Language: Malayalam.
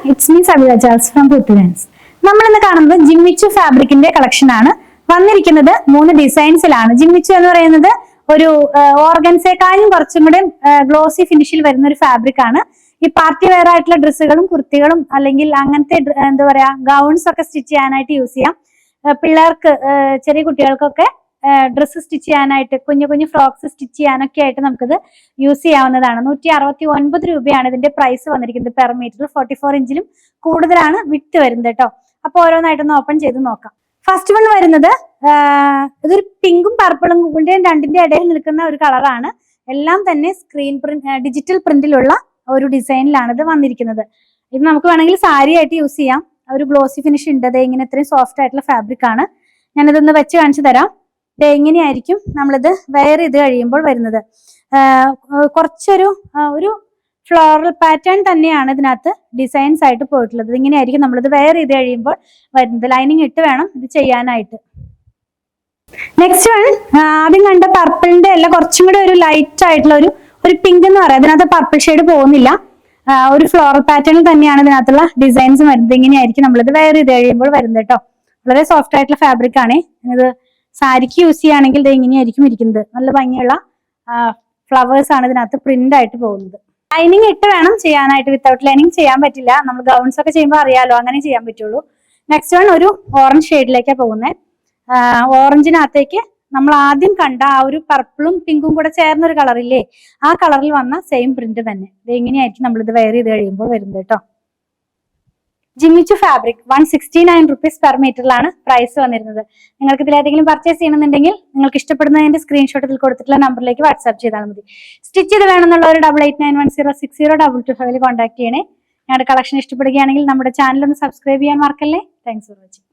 it's me Savita Charles from Putlands. നമ്മൾ ഇന്ന് കാണുന്നത് ജിമ്മിച്ചു ഫാബ്രിക്കിന്റെ കളക്ഷൻ ആണ്. വന്നിരിക്കുന്നത് 3 ഡിസൈൻസിലാണ്. ജിമ്മിച്ചു എന്ന് പറയുന്നത് ഒരു ഓർഗൻസേക്കാളും കുറച്ചും കൂടെ ഗ്ലോസി ഫിനിഷിൽ വരുന്ന ഒരു ഫാബ്രിക് ആണ്. ഈ പാർട്ടി വെയർ ആയിട്ടുള്ള ഡ്രസ്സുകളും കുർത്തികളും അല്ലെങ്കിൽ അങ്ങനത്തെ എന്താ പറയാ ഗൗൺസ് ഒക്കെ സ്റ്റിച്ച് ചെയ്യാനായിട്ട് യൂസ് ചെയ്യാം. പിള്ളേർക്ക് ചെറിയ കുട്ടികൾക്കൊക്കെ ഡ്രസ്സ് സ്റ്റിച്ച് ചെയ്യാനായിട്ട് കുഞ്ഞു കുഞ്ഞു ഫ്രോക്സ് സ്റ്റിച്ച് ചെയ്യാനൊക്കെ ആയിട്ട് നമുക്കിത് യൂസ് ചെയ്യാവുന്നതാണ്. 169 രൂപയാണ് ഇതിന്റെ പ്രൈസ് വന്നിരിക്കുന്നത് പെർ മീറ്റർ. 44 ഇഞ്ചിലും കൂടുതലാണ് വിട്ട് വരുന്നത് കേട്ടോ. അപ്പൊ ഓരോന്നായിട്ടൊന്ന് ഓപ്പൺ ചെയ്ത് നോക്കാം. ഫസ്റ്റ് വൺ വരുന്നത് ഇതൊരു പിങ്കും പർപ്പിളും രണ്ടിന്റെ ഇടയിൽ നിൽക്കുന്ന ഒരു കളറാണ്. എല്ലാം തന്നെ സ്ക്രീൻ പ്രിന്റ് ഡിജിറ്റൽ പ്രിന്റിലുള്ള ഒരു ഡിസൈനിലാണ് ഇത് വന്നിരിക്കുന്നത്. ഇത് നമുക്ക് വേണമെങ്കിൽ സാരി ആയിട്ട് യൂസ് ചെയ്യാം. ഒരു ഗ്ലോസി ഫിനിഷ് ഉണ്ട്. അത് ഇങ്ങനെ ഇത്രയും സോഫ്റ്റ് ആയിട്ടുള്ള ഫാബ്രിക് ആണ്. ഞാനിതൊന്ന് വെച്ച് കാണിച്ചു തരാം. എങ്ങനെയായിരിക്കും നമ്മളിത് വെയർ ചെയ്ത് കഴിയുമ്പോൾ വരുന്നത്. കുറച്ചൊരു ഫ്ലോറൽ പാറ്റേൺ തന്നെയാണ് ഇതിനകത്ത് ഡിസൈൻസ് ആയിട്ട് പോയിട്ടുള്ളത്. ഇങ്ങനെയായിരിക്കും നമ്മളിത് വെയർ ചെയ്ത് കഴിയുമ്പോൾ വരുന്നത്. ലൈനിങ് ഇട്ട് വേണം ഇത് ചെയ്യാനായിട്ട്. നെക്സ്റ്റ് വൺ ആദ്യം കണ്ട പർപ്പിളിന്റെ അല്ല, കുറച്ചും കൂടെ ഒരു ലൈറ്റ് ആയിട്ടുള്ള ഒരു പിങ്ക് എന്ന് പറയാം. ഇതിനകത്ത് പർപ്പിൾ ഷെയ്ഡ് പോകുന്നില്ല. ഒരു ഫ്ലോറൽ പാറ്റേണിൽ തന്നെയാണ് ഇതിനകത്തുള്ള ഡിസൈൻസ് വരുന്നത്. ഇങ്ങനെയായിരിക്കും നമ്മളിത് വെയർ ചെയ്ത് കഴിയുമ്പോൾ വരുന്നത് കേട്ടോ. വളരെ സോഫ്റ്റ് ആയിട്ടുള്ള ഫാബ്രിക് ആണ്. ഇത് സാരിക്ക് യൂസ് ചെയ്യുകയാണെങ്കിൽ ഇത് ഇങ്ങനെയായിരിക്കും ഇരിക്കുന്നത്. നല്ല ഭംഗിയുള്ള ഫ്ലവേഴ്സ് ആണ് ഇതിനകത്ത് പ്രിന്റ് ആയിട്ട് പോകുന്നത്. ലൈനിങ് ഇട്ട് വേണം ചെയ്യാനായിട്ട്. വിത്തൗട്ട് ലൈനിങ് ചെയ്യാൻ പറ്റില്ല. നമ്മൾ ഗൗൺസ് ഒക്കെ ചെയ്യുമ്പോൾ അറിയാലോ, അങ്ങനെ ചെയ്യാൻ പറ്റുള്ളൂ. നെക്സ്റ്റ് വൺ ഒരു ഓറഞ്ച് ഷെയ്ഡിലേക്കാണ് പോകുന്നത്. ഓറഞ്ചിനകത്തേക്ക് നമ്മൾ ആദ്യം കണ്ട ആ ഒരു പർപ്പിളും പിങ്കും കൂടെ ചേർന്നൊരു കളറില്ലേ, ആ കളറിൽ വന്ന സെയിം പ്രിന്റ് തന്നെ. ഇത് എങ്ങനെയായിരിക്കും നമ്മളിത് വെയർ ചെയ്ത് കഴിയുമ്പോൾ വരുന്നത് കേട്ടോ. ജിമ്മിച്ചു ഫാബ്രിക് 169 റുപ്പീസ് പെർ മീറ്ററിലാണ് പ്രൈസ് വന്നിരുന്നത്. നിങ്ങൾക്ക് ഇതിലേതെങ്കിലും പർച്ചേസ് ചെയ്യണമെന്നുണ്ടെങ്കിൽ നിങ്ങൾക്ക് ഇഷ്ടപ്പെടുന്നതിന്റെ സ്ക്രീൻഷോട്ട് ഇതിൽ കൊടുത്തിട്ടുള്ള നമ്പറിലേക്ക് വാട്സ്ആപ്പ് ചെയ്താൽ മതി. സ്റ്റിച്ച് ചെയ്ത് വേണമെന്നുള്ള ഒരു 8891060225 കോൺടാക്ട് ചെയ്യണേ. ഞങ്ങളുടെ കളക്ഷൻ ഇഷ്ടപ്പെടുകയാണെങ്കിൽ നമ്മുടെ ചാനൽ ഒന്ന് സബ്സ്ക്രൈബ് ചെയ്യാൻ മറക്കല്ലേ. Thanks for watching.